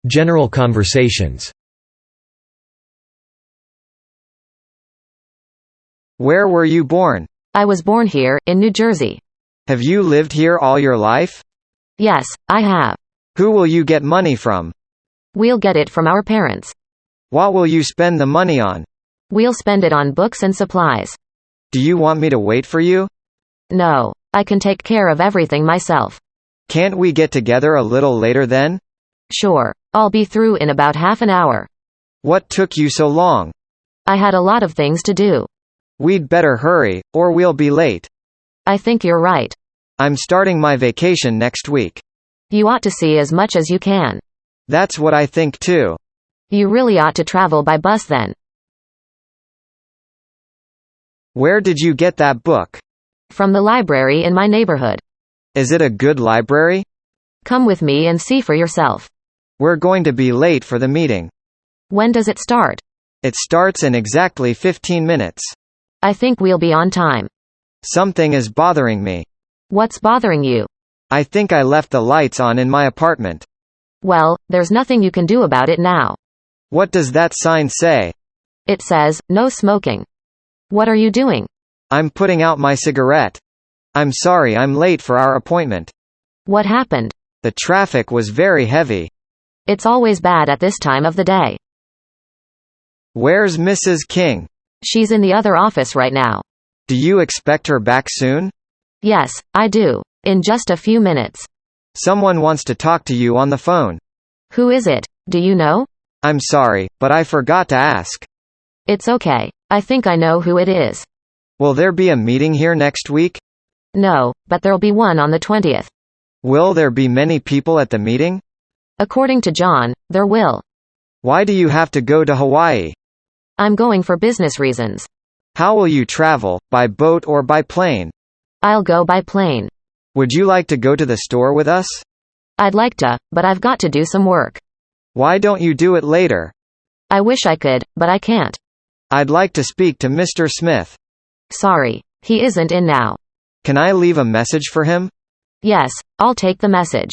General conversations. Where were you born? I was born here, in New Jersey. Have you lived here all your life? Yes, I have. Who will you get money from? We'll get it from our parents. What will you spend the money on? We'll spend it on books and supplies. Do you want me to wait for you? No, I can take care of everything myself. Can't we get together a little later then? Sure. I'll be through in about half an hour. What took you so long? I had a lot of things to do. We'd better hurry, or we'll be late. I think you're right. I'm starting my vacation next week. You ought to see as much as you can. That's what I think too. You really ought to travel by bus then. Where did you get that book? From the library in my neighborhood. Is it a good library? Come with me and see for yourself. We're going to be late for the meeting. When does it start? It starts in exactly 15 minutes. I think we'll be on time. Something is bothering me. What's bothering you? I think I left the lights on in my apartment. Well, there's nothing you can do about it now. What does that sign say? It says, no smoking. What are you doing? I'm putting out my cigarette. I'm sorry I'm late for our appointment. What happened? The traffic was very heavy. It's always bad at this time of the day. Where's Mrs. King? She's in the other office right now. Do you expect her back soon? Yes, I do. In just a few minutes. Someone wants to talk to you on the phone. Who is it? Do you know? I'm sorry, but I forgot to ask. It's okay. I think I know who it is. Will there be a meeting here next week? No, but there'll be one on the 20th. Will there be many people at the meeting? According to John, there will. Why do you have to go to Hawaii? I'm going for business reasons. How will you travel, by boat or by plane? I'll go by plane. Would you like to go to the store with us? I'd like to, but I've got to do some work. Why don't you do it later? I wish I could, but I can't. I'd like to speak to Mr. Smith. Sorry, he isn't in now. Can I leave a message for him? Yes, I'll take the message.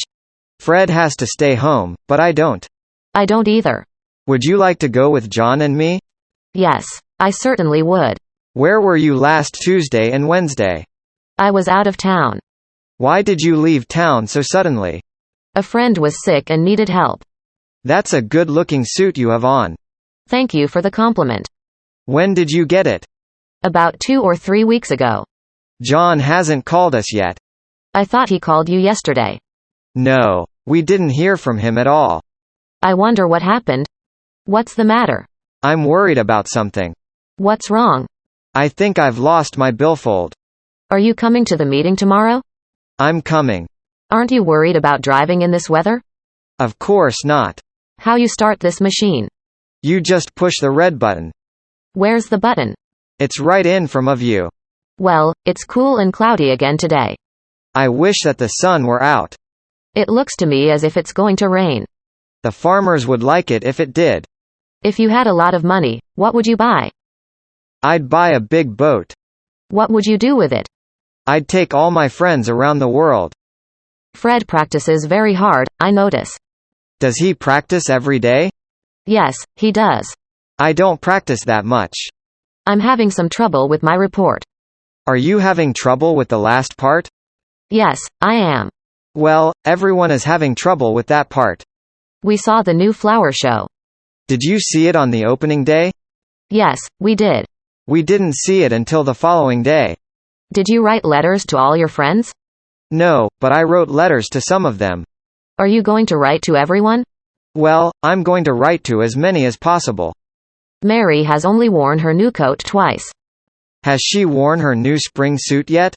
Fred has to stay home, but I don't. I don't either. Would you like to go with John and me? Yes, I certainly would. Where were you last Tuesday and Wednesday? I was out of town. Why did you leave town so suddenly? A friend was sick and needed help. That's a good-looking suit you have on. Thank you for the compliment. When did you get it? About 2 or 3 weeks ago. John hasn't called us yet. I thought he called you yesterday. No, we didn't hear from him at all. I wonder what happened. What's the matter? I'm worried about something. What's wrong? I think I've lost my billfold. Are you coming to the meeting tomorrow? I'm coming. Aren't you worried about driving in this weather? Of course not. How you start this machine? You just push the red button. Where's the button? It's right in front of you. Well, it's cool and cloudy again today. I wish that the sun were out. It looks to me as if it's going to rain. The farmers would like it if it did. If you had a lot of money, what would you buy? I'd buy a big boat. What would you do with it? I'd take all my friends around the world. Fred practices very hard, I notice. Does he practice every day? Yes, he does. I don't practice that much. I'm having some trouble with my report. Are you having trouble with the last part? Yes, I am. Well, everyone is having trouble with that part. We saw the new flower show. Did you see it on the opening day? Yes, we did. We didn't see it until the following day. Did you write letters to all your friends? No, but I wrote letters to some of them. Are you going to write to everyone? Well, I'm going to write to as many as possible. Mary has only worn her new coat twice. Has she worn her new spring suit yet?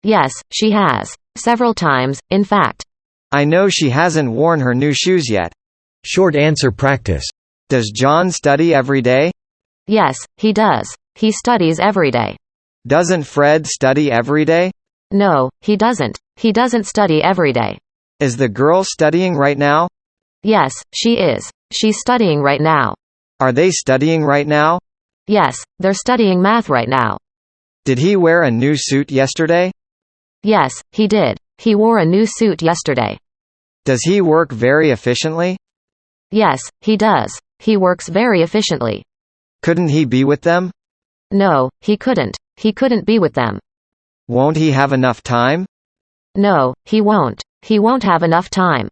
Yes, she has. Several times, in fact. I know she hasn't worn her new shoes yet. Short answer practice. Does John study every day? Yes, he does. He studies every day. Doesn't Fred study every day? No, he doesn't. He doesn't study every day. Is the girl studying right now? Yes, she is. She's studying right now. Are they studying right now? Yes, they're studying math right now. Did he wear a new suit yesterday? Yes, he did. He wore a new suit yesterday. Does he work very efficiently? Yes, he does. He works very efficiently. Couldn't he be with them? No, he couldn't. He couldn't be with them. Won't he have enough time? No, he won't. He won't have enough time.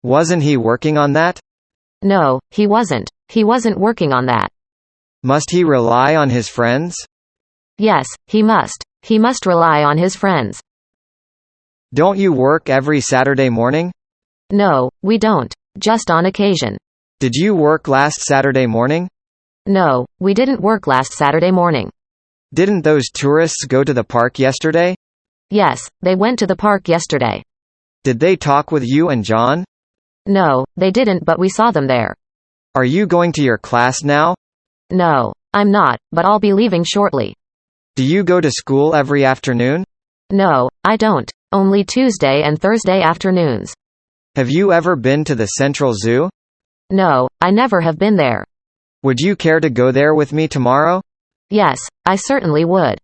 Wasn't he working on that? No, he wasn't. He wasn't working on that. Must he rely on his friends? Yes, he must. He must rely on his friends. Don't you work every Saturday morning? No, we don't. Just on occasion. Did you work last Saturday morning? No, we didn't work last Saturday morning. Didn't those tourists go to the park yesterday? Yes, they went to the park yesterday. Did they talk with you and John? No, they didn't, but we saw them there. Are you going to your class now? No, I'm not, but I'll be leaving shortly. Do you go to school every afternoon? No, I don't. Only Tuesday and Thursday afternoons. Have you ever been to the Central Zoo? No, I never have been there. Would you care to go there with me tomorrow? Yes, I certainly would.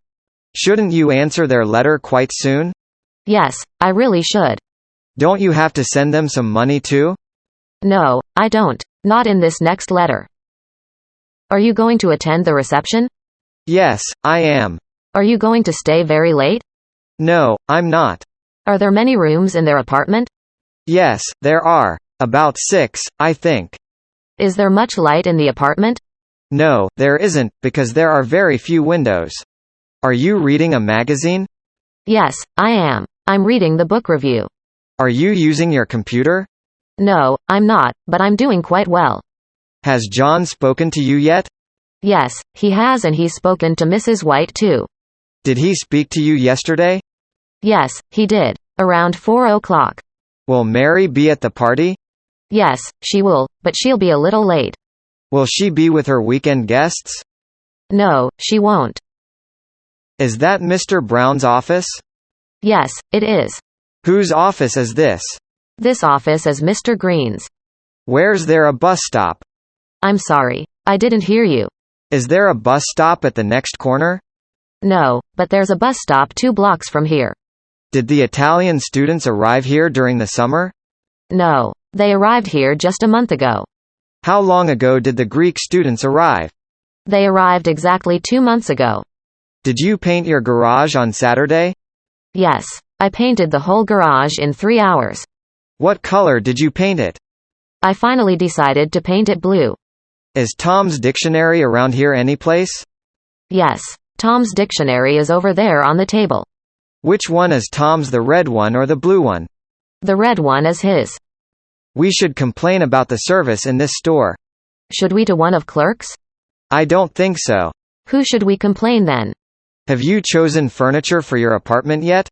Shouldn't you answer their letter quite soon? Yes, I really should. Don't you have to send them some money too? No, I don't. Not in this next letter. Are you going to attend the reception? Yes, I am. Are you going to stay very late? No, I'm not. Are there many rooms in their apartment? Yes, there are. About 6, I think. Is there much light in the apartment? No, there isn't, because there are very few windows. Are you reading a magazine? Yes, I am. I'm reading the book review. Are you using your computer? No, I'm not, but I'm doing quite well. Has John spoken to you yet? Yes, he has, and he's spoken to Mrs. White too. Did he speak to you yesterday? Yes, he did. Around 4 o'clock. Will Mary be at the party? Yes, she will, but she'll be a little late. Will she be with her weekend guests? No, she won't. Is that Mr. Brown's office? Yes, it is. Whose office is this? This office is Mr. Green's. Where's there a bus stop? I'm sorry. I didn't hear you. Is there a bus stop at the next corner? No, but there's a bus stop 2 blocks from here. Did the Italian students arrive here during the summer? No, they arrived here just a month ago. How long ago did the Greek students arrive? They arrived exactly 2 months ago. Did you paint your garage on Saturday? Yes, I painted the whole garage in 3 hours. What color did you paint it? I finally decided to paint it blue. Is Tom's dictionary around here anyplace? Yes, Tom's dictionary is over there on the table. Which one is Tom's, the red one or the blue one? The red one is his. We should complain about the service in this store. Should we to one of clerks? I don't think so. Who should we complain then? Have you chosen furniture for your apartment yet?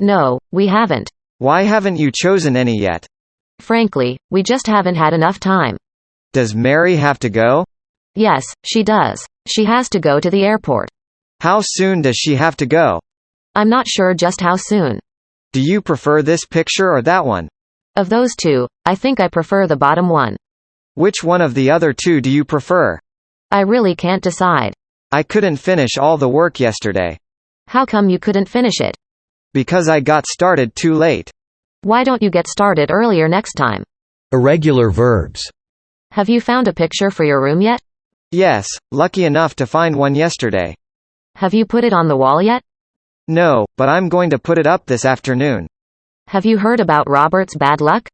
No, we haven't. Why haven't you chosen any yet? Frankly, we just haven't had enough time. Does Mary have to go? Yes, she does. She has to go to the airport. How soon does she have to go? I'm not sure just how soon. Do you prefer this picture or that one? Of those two, I think I prefer the bottom one. Which one of the other two do you prefer? I really can't decide. I couldn't finish all the work yesterday. How come you couldn't finish it? Because I got started too late. Why don't you get started earlier next time? Irregular verbs. Have you found a picture for your room yet? Yes, lucky enough to find one yesterday. Have you put it on the wall yet? No, but I'm going to put it up this afternoon. Have you heard about Robert's bad luck?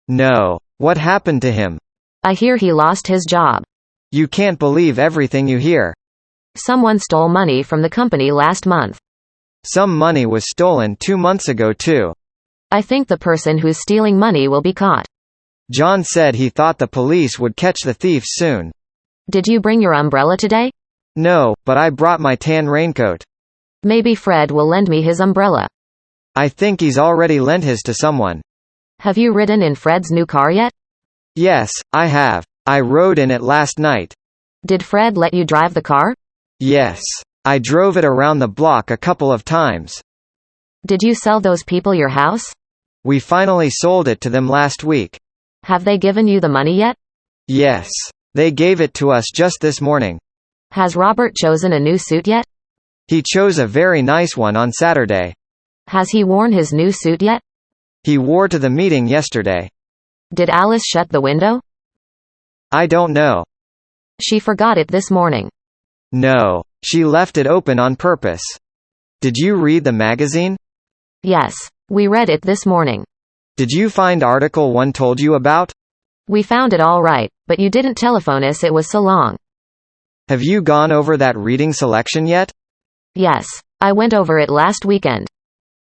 No. What happened to him? I hear he lost his job. You can't believe everything you hear. Someone stole money from the company last month. Some money was stolen 2 months ago too. I think the person who's stealing money will be caught. John said he thought the police would catch the thieves soon. Did you bring your umbrella today? No, but I brought my tan raincoat. Maybe Fred will lend me his umbrella. I think he's already lent his to someone. Have you ridden in Fred's new car yet? Yes, I have. I rode in it last night. Did Fred let you drive the car? Yes. I drove it around the block a couple of times. Did you sell those people your house? We finally sold it to them last week. Have they given you the money yet? Yes. They gave it to us just this morning. Has Robert chosen a new suit yet? He chose a very nice one on Saturday. Has he worn his new suit yet? He wore to the meeting yesterday. Did Alice shut the window? I don't know. She forgot it this morning. No. She left it open on purpose. Did you read the magazine? Yes. We read it this morning. Did you find article 1 told you about? We found it all right, but you didn't telephone us, it was so long. Have you gone over that reading selection yet? Yes. I went over it last weekend.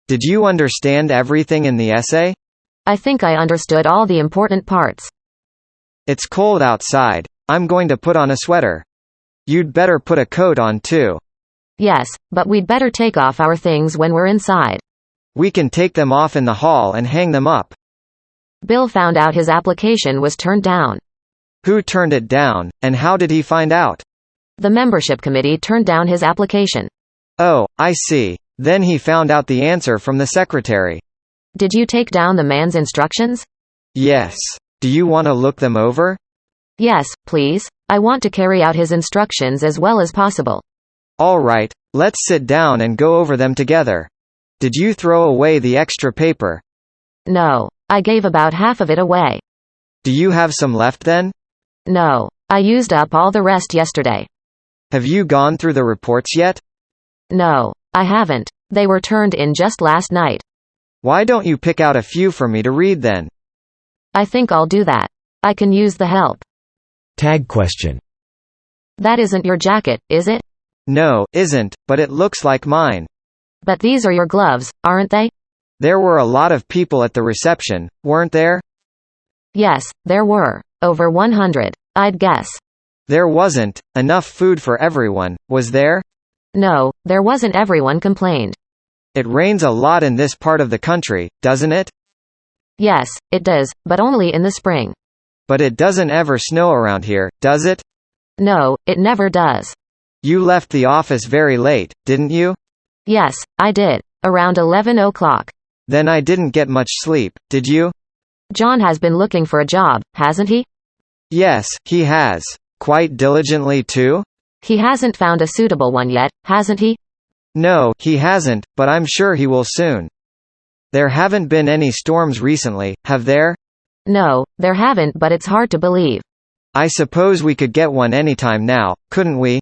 Did you understand everything in the essay? I think I understood all the important parts. It's cold outside. I'm going to put on a sweater. You'd better put a coat on too. Yes, but we'd better take off our things when we're inside. We can take them off in the hall and hang them up. Bill found out his application was turned down. Who turned it down, and how did he find out? The membership committee turned down his application. Oh, I see. Then he found out the answer from the secretary. Did you take down the man's instructions? Yes. Do you want to look them over? Yes, please. I want to carry out his instructions as well as possible. All right, let's sit down and go over them together. Did you throw away the extra paper? No. I gave about half of it away. Do you have some left then? No. I used up all the rest yesterday. Have you gone through the reports yet? No. I haven't. They were turned in just last night. Why don't you pick out a few for me to read then? I think I'll do that. I can use the help. Tag question. That isn't your jacket, is it? No, isn't, but it looks like mine. But these are your gloves, aren't they? There were a lot of people at the reception, weren't there? Yes, there were. Over 100, I'd guess. There wasn't enough food for everyone, was there? No, there wasn't. Everyone complained. It rains a lot in this part of the country, doesn't it? Yes, it does, but only in the spring. But it doesn't ever snow around here, does it? No, it never does. You left the office very late, didn't you? Yes, I did. Around 11 o'clock. Then I didn't get much sleep, did you? John has been looking for a job, hasn't he? Yes, he has. Quite diligently too? He hasn't found a suitable one yet, hasn't he? No, he hasn't, but I'm sure he will soon. There haven't been any storms recently, have there? No, there haven't, but it's hard to believe. I suppose we could get one anytime now, couldn't we?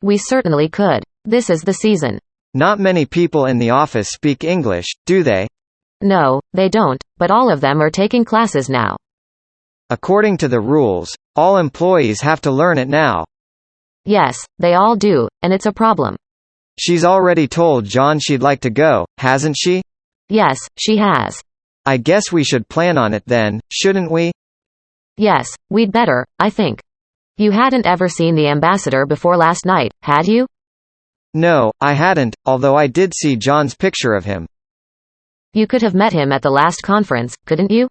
We certainly could. This is the season. Not many people in the office speak English, do they? No, they don't, but all of them are taking classes now. According to the rules, all employees have to learn it now. Yes, they all do, and it's a problem. She's already told John she'd like to go, hasn't she? Yes, she has. I guess we should plan on it then, shouldn't we? Yes, we'd better, I think. You hadn't ever seen the ambassador before last night, had you? No, I hadn't, although I did see John's picture of him. You could have met him at the last conference, couldn't you?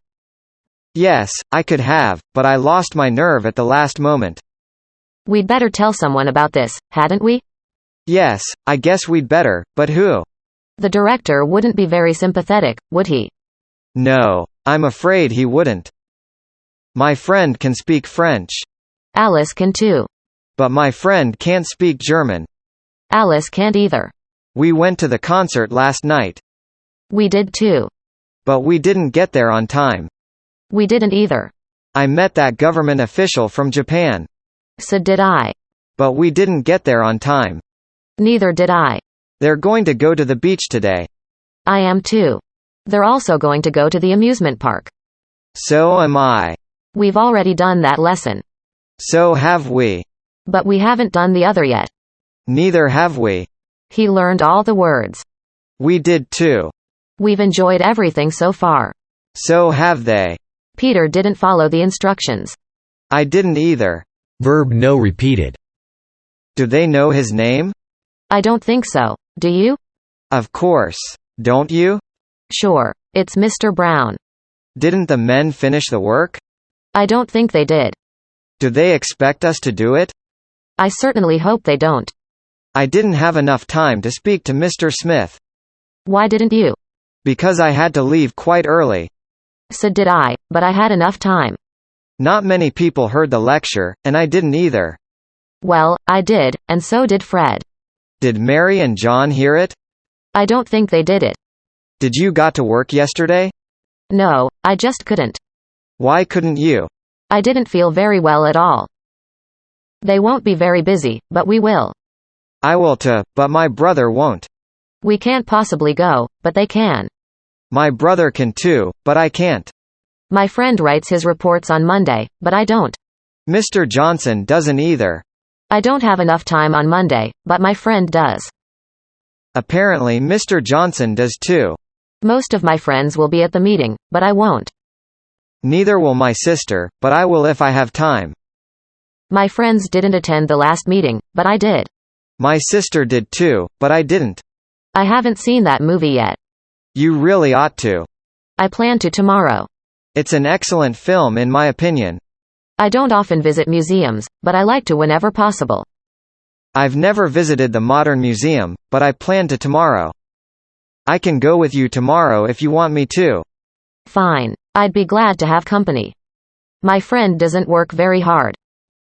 Yes, I could have, but I lost my nerve at the last moment. We'd better tell someone about this, hadn't we? Yes, I guess we'd better, but who? The director wouldn't be very sympathetic, would he? No, I'm afraid he wouldn't. My friend can speak French. Alice can too. But my friend can't speak German. Alice can't either. We went to the concert last night. We did too. But we didn't get there on time. We didn't either. I met that government official from Japan. So did I. But we didn't get there on time. Neither did I. They're going to go to the beach today. I am too. They're also going to go to the amusement park. So am I. We've already done that lesson. So have we. But we haven't done the other yet. Neither have we. He learned all the words. We did too. We've enjoyed everything so far. So have they. Peter didn't follow the instructions. I didn't either. Verb no repeated. Do they know his name? I don't think so. Do you? Of course. Don't you? Sure. It's Mr. Brown. Didn't the men finish the work? I don't think they did. Do they expect us to do it? I certainly hope they don't. I didn't have enough time to speak to Mr. Smith. Why didn't you? Because I had to leave quite early. So did I, but I had enough time. Not many people heard the lecture, and I didn't either. Well, I did, and so did Fred. Did Mary and John hear it? I don't think they did it. Did you got to work yesterday? No, I just couldn't. Why couldn't you? I didn't feel very well at all. They won't be very busy, but we will. I will too, but my brother won't. We can't possibly go, but they can. My brother can too, but I can't. My friend writes his reports on Monday, but I don't. Mr. Johnson doesn't either. I don't have enough time on Monday, but my friend does. Apparently Mr. Johnson does too. Most of my friends will be at the meeting, but I won't. Neither will my sister, but I will if I have time. My friends didn't attend the last meeting, but I did. My sister did too, but I didn't. I haven't seen that movie yet. You really ought to. I plan to tomorrow. It's an excellent film in my opinion. I don't often visit museums, but I like to whenever possible. I've never visited the Modern Museum, but I plan to tomorrow. I can go with you tomorrow if you want me to. Fine. I'd be glad to have company. My friend doesn't work very hard.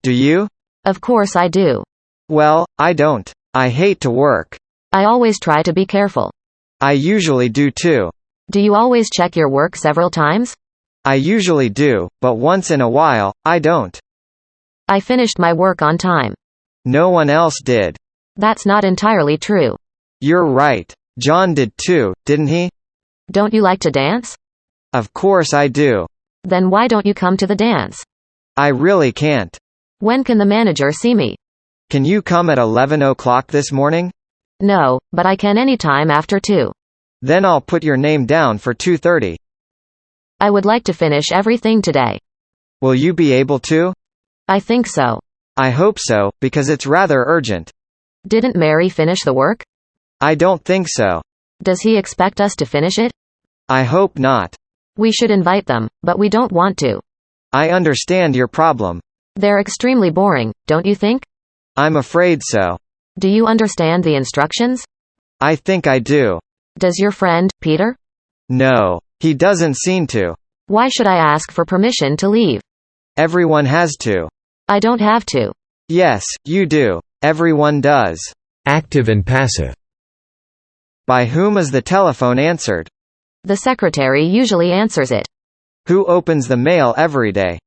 Do you? Of course I do. Well, I don't. I hate to work. I always try to be careful. I usually do too. Do you always check your work several times? I usually do, but once in a while, I don't. I finished my work on time. No one else did. That's not entirely true. You're right. John did too, didn't he? Don't you like to dance? Of course I do. Then why don't you come to the dance? I really can't. When can the manager see me? Can you come at 11 o'clock this morning? No, but I can any time after 2. Then I'll put your name down for 2:30. I would like to finish everything today. Will you be able to? I think so. I hope so, because it's rather urgent. Didn't Mary finish the work? I don't think so. Does he expect us to finish it? I hope not. We should invite them, but we don't want to. I understand your problem. They're extremely boring, don't you think? I'm afraid so. Do you understand the instructions? I think I do. Does your friend, Peter? No. He doesn't seem to. Why should I ask for permission to leave? Everyone has to. I don't have to. Yes, you do. Everyone does. Active and passive. By whom is the telephone answered? The secretary usually answers it. Who opens the mail every day?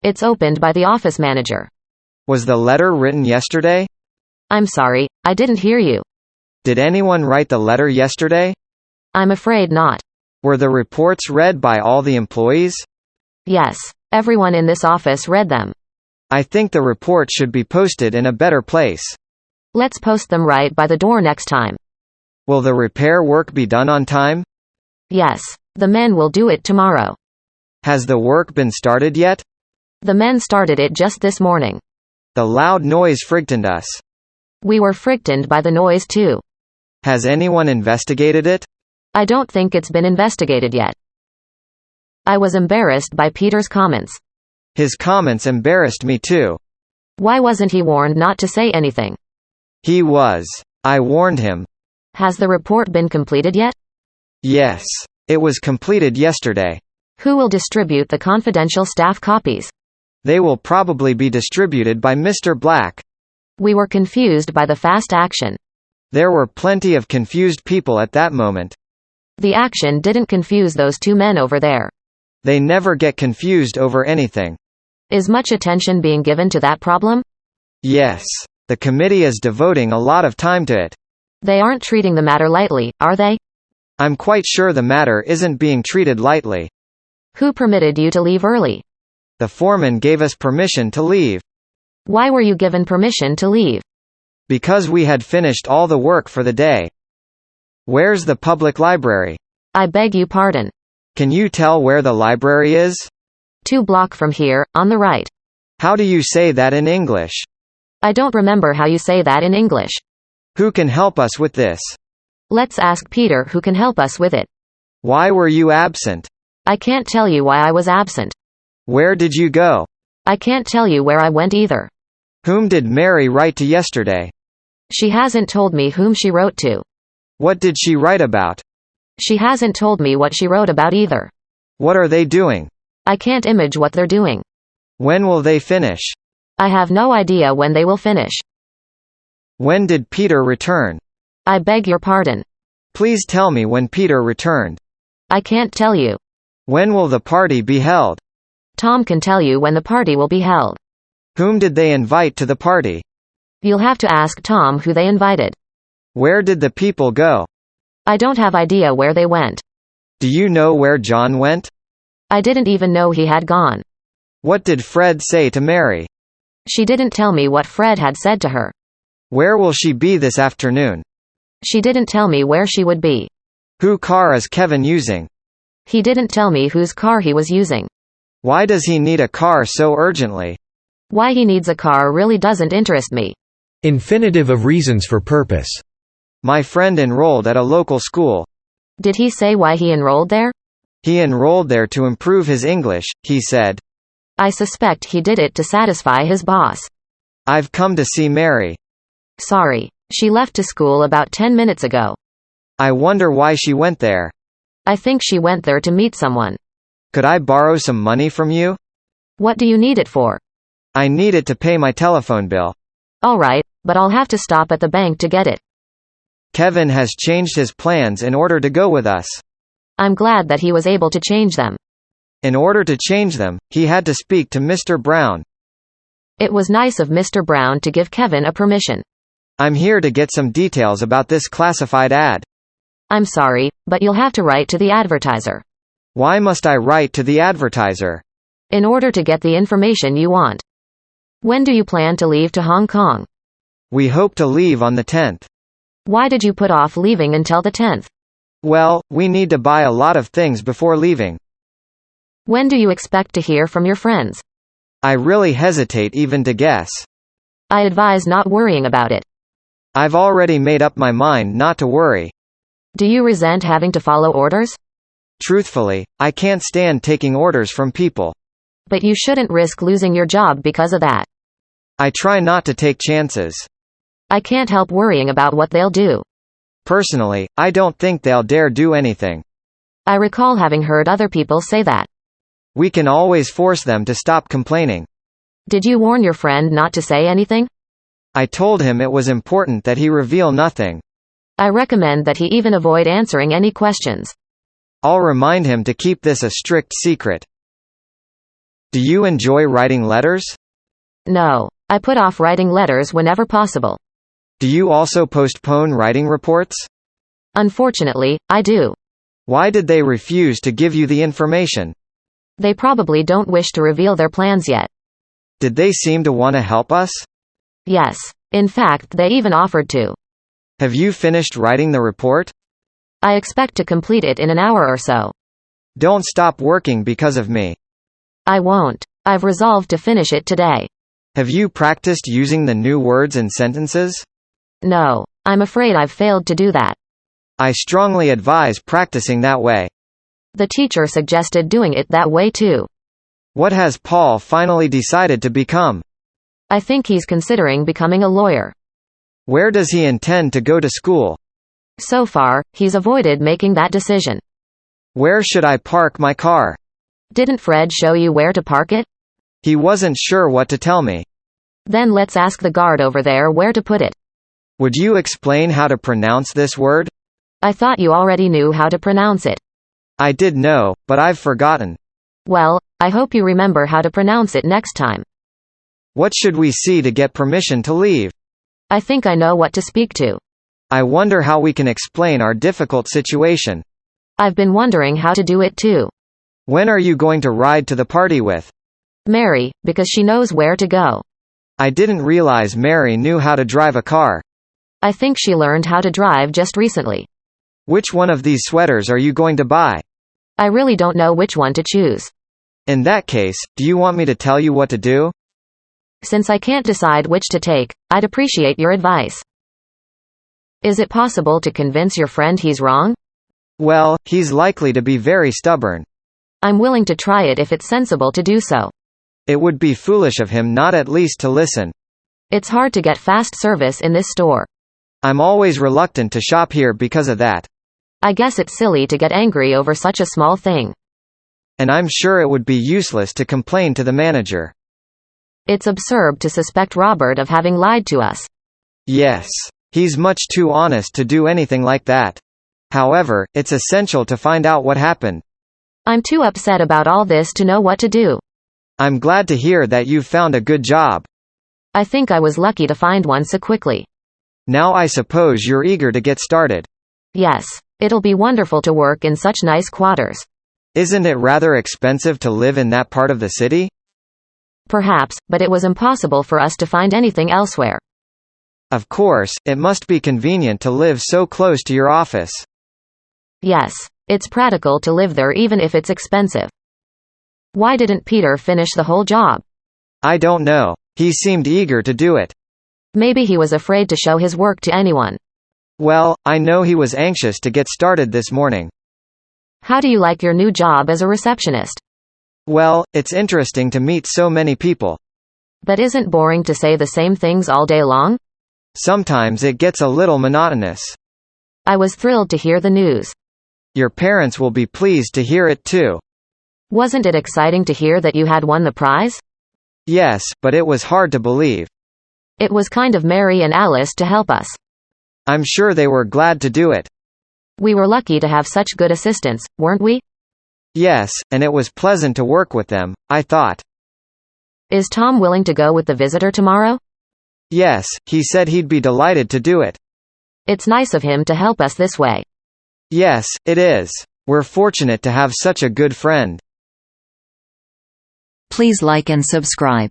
It's opened by the office manager. Was the letter written yesterday? I'm sorry, I didn't hear you. Did anyone write the letter yesterday? I'm afraid not. Were the reports read by all the employees? Yes. Everyone in this office read them. I think the report should be posted in a better place. Let's post them right by the door next time. Will the repair work be done on time? Yes. The men will do it tomorrow. Has the work been started yet? The men started it just this morning. The loud noise frightened us. We were frightened by the noise too. Has anyone investigated it? I don't think it's been investigated yet. I was embarrassed by Peter's comments. His comments embarrassed me too. Why wasn't he warned not to say anything? He was. I warned him. Has the report been completed yet? Yes. It was completed yesterday. Who will distribute the confidential staff copies? They will probably be distributed by Mr. Black. We were confused by the fast action. There were plenty of confused people at that moment. The action didn't confuse those 2 men over there. They never get confused over anything. Is much attention being given to that problem? Yes. The committee is devoting a lot of time to it. They aren't treating the matter lightly, are they? I'm quite sure the matter isn't being treated lightly. Who permitted you to leave early? The foreman gave us permission to leave. Why were you given permission to leave? Because we had finished all the work for the day. Where's the public library? I beg you pardon. Can you tell where the library is? 2 blocks from here, on the right. How do you say that in English? I don't remember how you say that in English. Who can help us with this? Let's ask Peter who can help us with it. Why were you absent? I can't tell you why I was absent. Where did you go? I can't tell you where I went either. Whom did Mary write to yesterday? She hasn't told me whom she wrote to. What did she write about? She hasn't told me what she wrote about either. What are they doing? I can't image what they're doing. When will they finish? I have no idea when they will finish. When did Peter return? I beg your pardon. Please tell me when Peter returned. I can't tell you. When will the party be held? Tom can tell you when the party will be held. Whom did they invite to the party? You'll have to ask Tom who they invited. Where did the people go? I don't have idea where they went. Do you know where John went? I didn't even know he had gone. What did Fred say to Mary? She didn't tell me what Fred had said to her. Where will she be this afternoon? She didn't tell me where she would be. Whose car is Kevin using? He didn't tell me whose car he was using. Why does he need a car so urgently? Why he needs a car really doesn't interest me. Infinitive of reasons for purpose. My friend enrolled at a local school. Did he say why he enrolled there? He enrolled there to improve his English, he said. I suspect he did it to satisfy his boss. I've come to see Mary. Sorry. She left to school about 10 minutes ago. I wonder why she went there. I think she went there to meet someone. Could I borrow some money from you? What do you need it for? I need it to pay my telephone bill. Alright, but I'll have to stop at the bank to get it. Kevin has changed his plans in order to go with us. I'm glad that he was able to change them. In order to change them, he had to speak to Mr. Brown. It was nice of Mr. Brown to give Kevin a permission. I'm here to get some details about this classified ad. I'm sorry, but you'll have to write to the advertiser. Why must I write to the advertiser? In order to get the information you want. When do you plan to leave to Hong Kong? We hope to leave on the 10th. Why did you put off leaving until the 10th? Well, we need to buy a lot of things before leaving. When do you expect to hear from your friends? I really hesitate even to guess. I advise not worrying about it. I've already made up my mind not to worry. Do you resent having to follow orders? Truthfully, I can't stand taking orders from people. But you shouldn't risk losing your job because of that. I try not to take chances. I can't help worrying about what they'll do. Personally, I don't think they'll dare do anything. I recall having heard other people say that. We can always force them to stop complaining. Did you warn your friend not to say anything? I told him it was important that he reveal nothing. I recommend that he even avoid answering any questions. I'll remind him to keep this a strict secret. Do you enjoy writing letters? No. I put off writing letters whenever possible. Do you also postpone writing reports? Unfortunately, I do. Why did they refuse to give you the information? They probably don't wish to reveal their plans yet. Did they seem to want to help us? Yes. In fact, they even offered to. Have you finished writing the report? I expect to complete it in an hour or so. Don't stop working because of me. I won't. I've resolved to finish it today. Have you practiced using the new words and sentences? No. I'm afraid I've failed to do that. I strongly advise practicing that way. The teacher suggested doing it that way too. What has Paul finally decided to become? I think he's considering becoming a lawyer. Where does he intend to go to school? So far, he's avoided making that decision. Where should I park my car? Didn't Fred show you where to park it? He wasn't sure what to tell me. Then let's ask the guard over there where to put it. Would you explain how to pronounce this word? I thought you already knew how to pronounce it. I did know, but I've forgotten. Well, I hope you remember how to pronounce it next time. What should we see to get permission to leave? I think I know what to speak to. I wonder how we can explain our difficult situation. I've been wondering how to do it too. When are you going to ride to the party with? Mary, because she knows where to go. I didn't realize Mary knew how to drive a car. I think she learned how to drive just recently. Which one of these sweaters are you going to buy? I really don't know which one to choose. In that case, do you want me to tell you what to do? Since I can't decide which to take, I'd appreciate your advice. Is it possible to convince your friend he's wrong? Well, he's likely to be very stubborn. I'm willing to try it if it's sensible to do so. It would be foolish of him not at least to listen. It's hard to get fast service in this store. I'm always reluctant to shop here because of that. I guess it's silly to get angry over such a small thing. And I'm sure it would be useless to complain to the manager. It's absurd to suspect Robert of having lied to us. Yes. He's much too honest to do anything like that. However, it's essential to find out what happened. I'm too upset about all this to know what to do. I'm glad to hear that you've found a good job. I think I was lucky to find one so quickly. Now I suppose you're eager to get started. Yes. It'll be wonderful to work in such nice quarters. Isn't it rather expensive to live in that part of the city? Perhaps, but it was impossible for us to find anything elsewhere. Of course, it must be convenient to live so close to your office. Yes. It's practical to live there even if it's expensive. Why didn't Peter finish the whole job? I don't know. He seemed eager to do it. Maybe he was afraid to show his work to anyone. Well, I know he was anxious to get started this morning. How do you like your new job as a receptionist? Well, it's interesting to meet so many people. But isn't boring to say the same things all day long? Sometimes it gets a little monotonous. I was thrilled to hear the news. Your parents will be pleased to hear it too. Wasn't it exciting to hear that you had won the prize? Yes, but it was hard to believe. It was kind of Mary and Alice to help us. I'm sure they were glad to do it. We were lucky to have such good assistants, weren't we? Yes, and it was pleasant to work with them, I thought. Is Tom willing to go with the visitor tomorrow? Yes, he said he'd be delighted to do it. It's nice of him to help us this way. Yes, it is. We're fortunate to have such a good friend. Please like and subscribe.